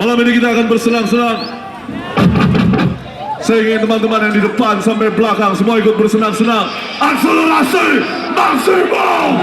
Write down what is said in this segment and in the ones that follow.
Malam ini kita akan bersenang-senang. Saya ingin teman-teman yang di depan sampai belakang semua ikut bersenang-senang. Akselerasi maksimum.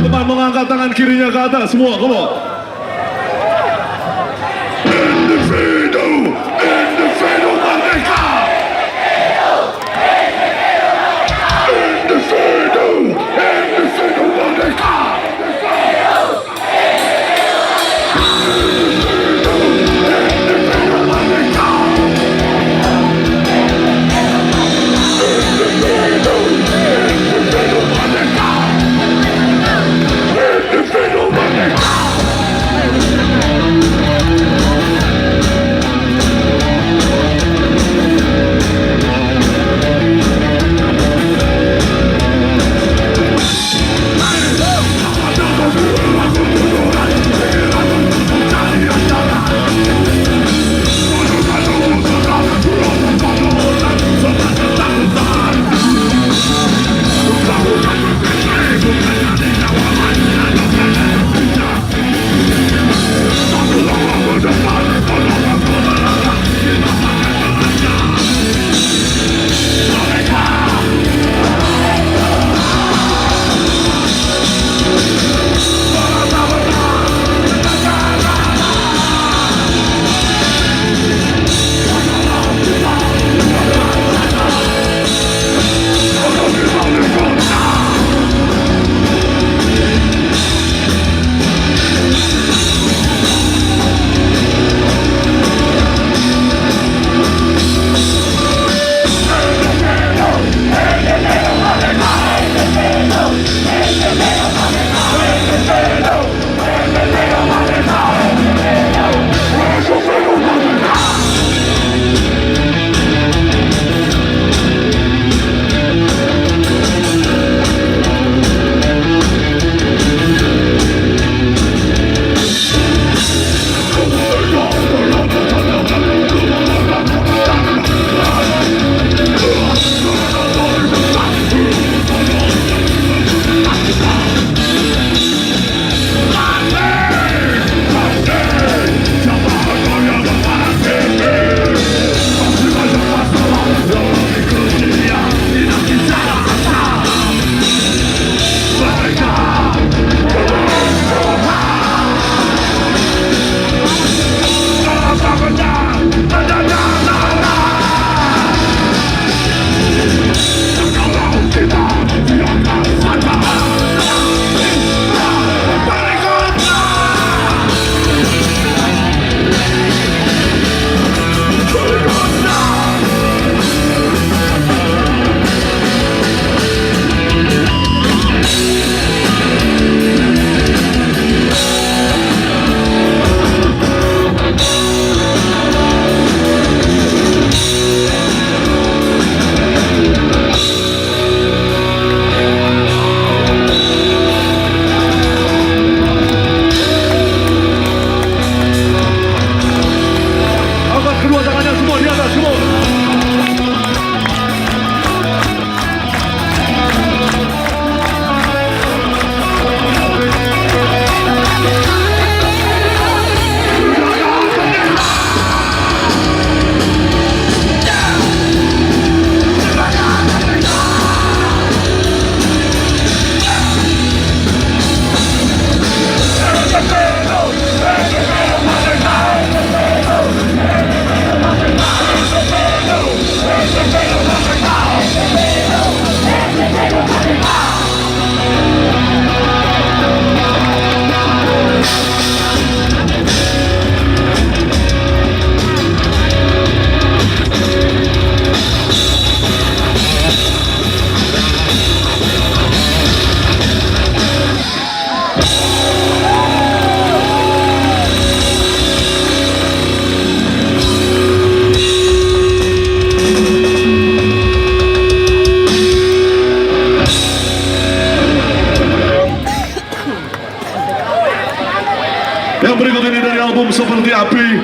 teman-teman mengangkat tangan kirinya ke atas semua, come on. Individu merdeka. Individu merdeka. Yang berikut ini dari album Seperti Api.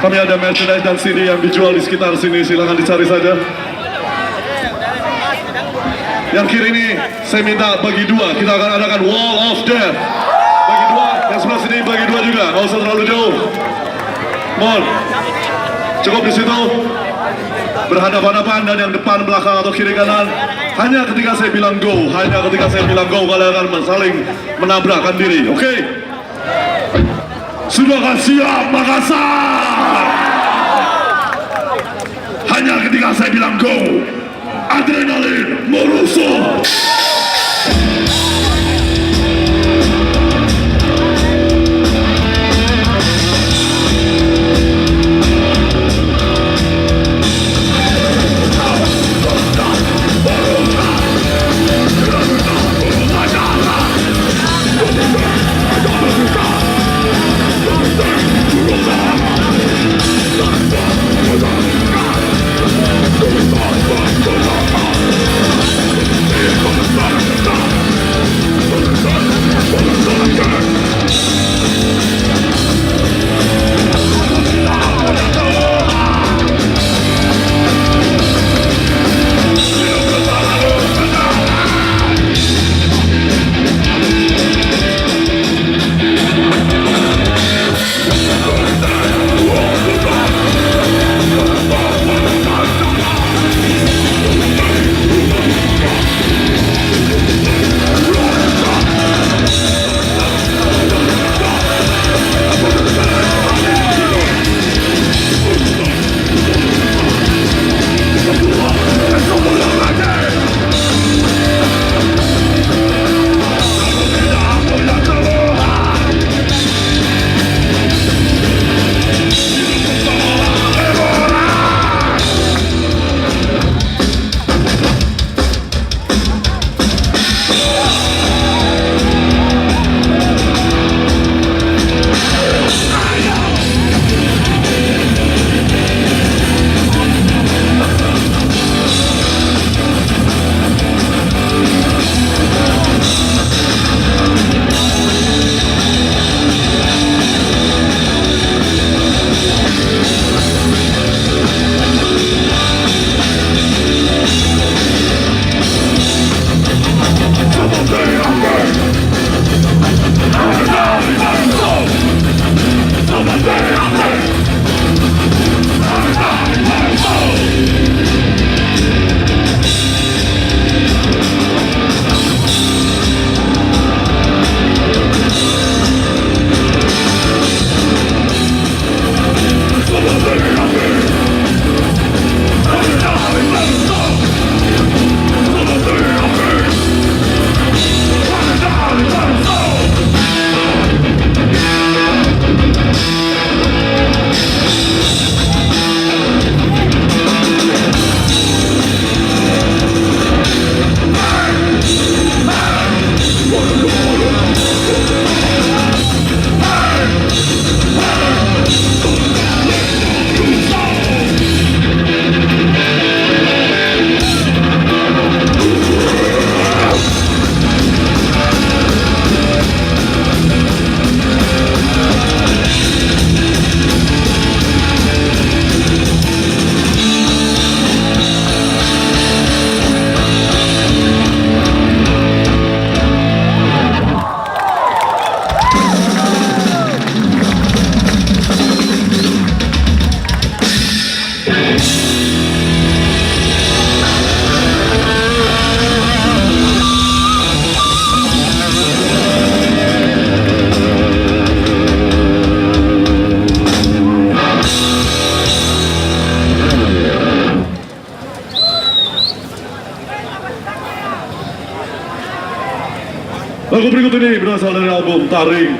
Kami ada merchandise dan CD yang dijual di sekitar sini, silahkan dicari saja. Yang kiri ini saya minta bagi dua, kita akan adakan Wall of Death. Bagi dua, yang sebelah sini bagi dua juga, nggak usah terlalu jauh. Mohon, cukup di situ. berhadapan-hadapan, dan yang depan, belakang, atau kiri kanan. Hanya ketika saya bilang go, kalian akan saling menabrakkan diri. Oke? Sudahkah siap Makassar? Hanya ketika saya bilang go, adrenalin merosot. Lagu berikut ini berasal dari album Taring,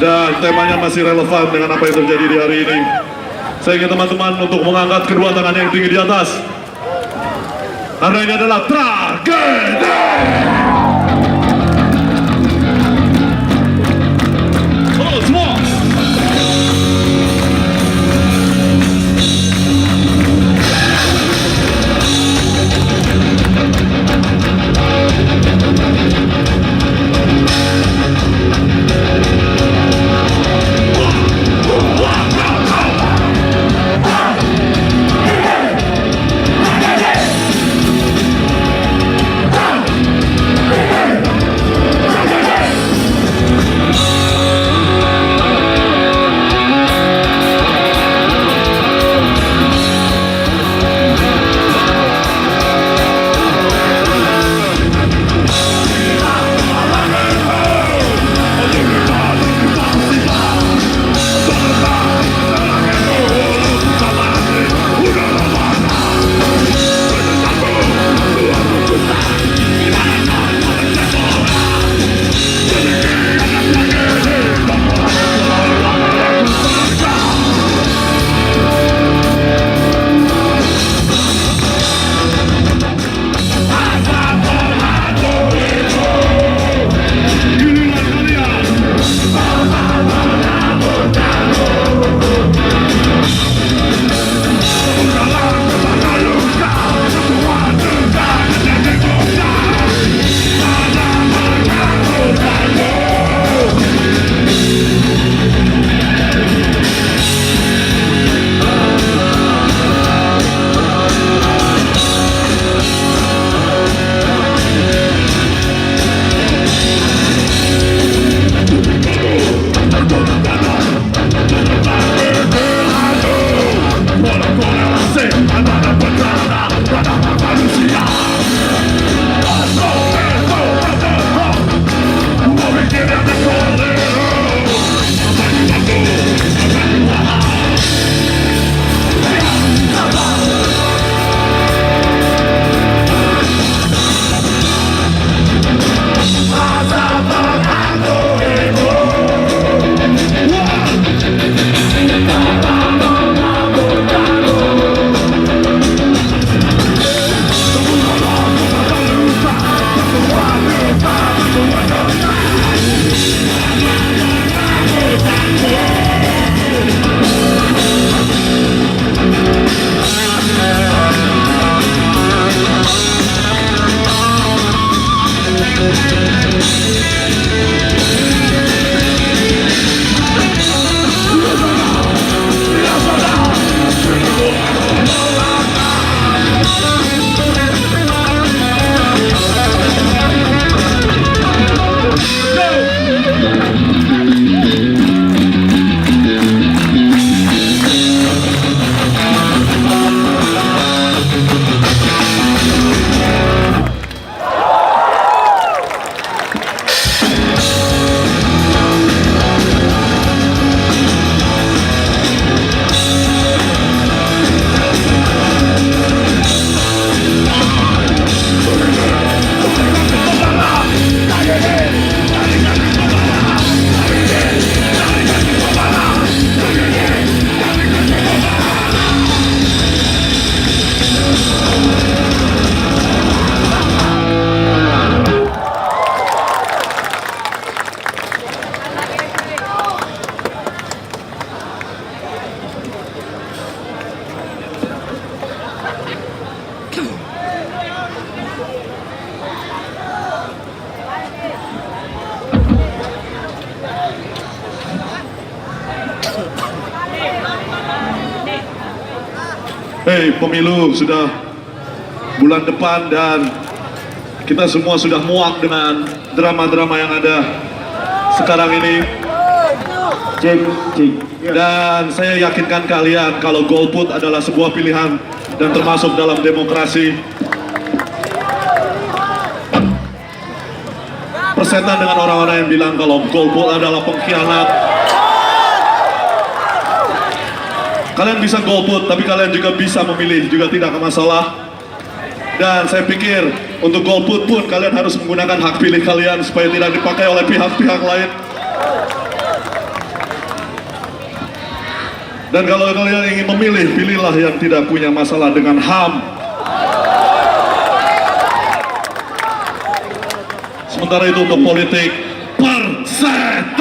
dan temanya masih relevan dengan apa yang terjadi di hari ini. Saya ingin teman-teman untuk mengangkat kedua tangan yang tinggi di atas, karena ini adalah tragedi. Oh, semua. Hei, pemilu sudah bulan depan dan kita semua sudah muak dengan drama-drama yang ada sekarang ini. Dan saya yakinkan kalian kalau golput adalah sebuah pilihan dan termasuk dalam demokrasi. Persetan dengan orang-orang yang bilang kalau golput adalah pengkhianat. Kalian bisa golput, tapi kalian juga bisa memilih, juga tidak masalah. Dan saya pikir untuk golput pun kalian harus menggunakan hak pilih kalian supaya tidak dipakai oleh pihak-pihak lain. Dan kalau kalian ingin memilih, pilihlah yang tidak punya masalah dengan HAM. Sementara itu untuk politik, persetan.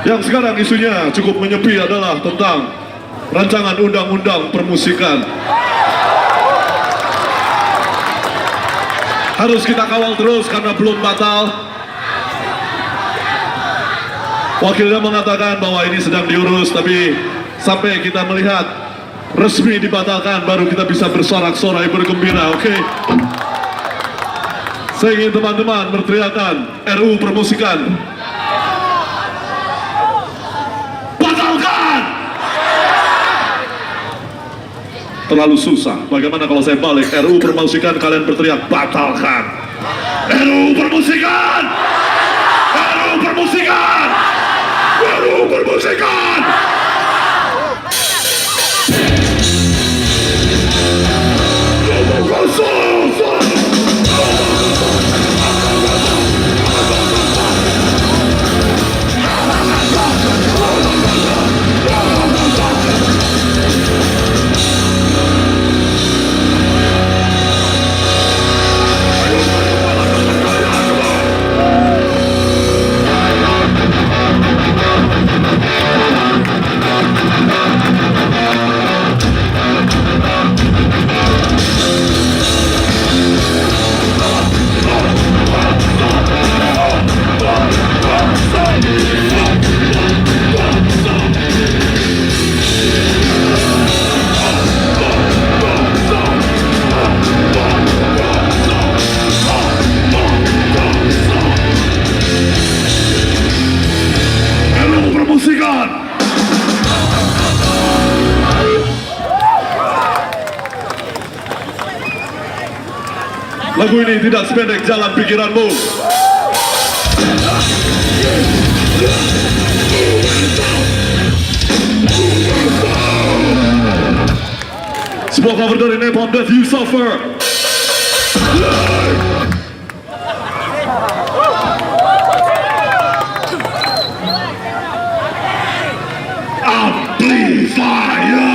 Yang sekarang isunya cukup menyepi adalah tentang rancangan undang-undang permusikan. Harus kita kawal terus karena belum batal. Wakilnya mengatakan bahwa ini sedang diurus, tapi sampai kita melihat resmi dibatalkan baru kita bisa bersorak-sorai bergembira, oke? Saya ingin teman-teman berteriakan RUU permusikan. Terlalu susah. Bagaimana kalau saya balik? RUU permusikan, kalian berteriak batalkan. RUU permusikan. RUU permusikan. RUU permusikan. Lagu ini tidak sependek jalan pikiranmu. Sebuah cover dari Napalm Death, You Suffer. Amplifier.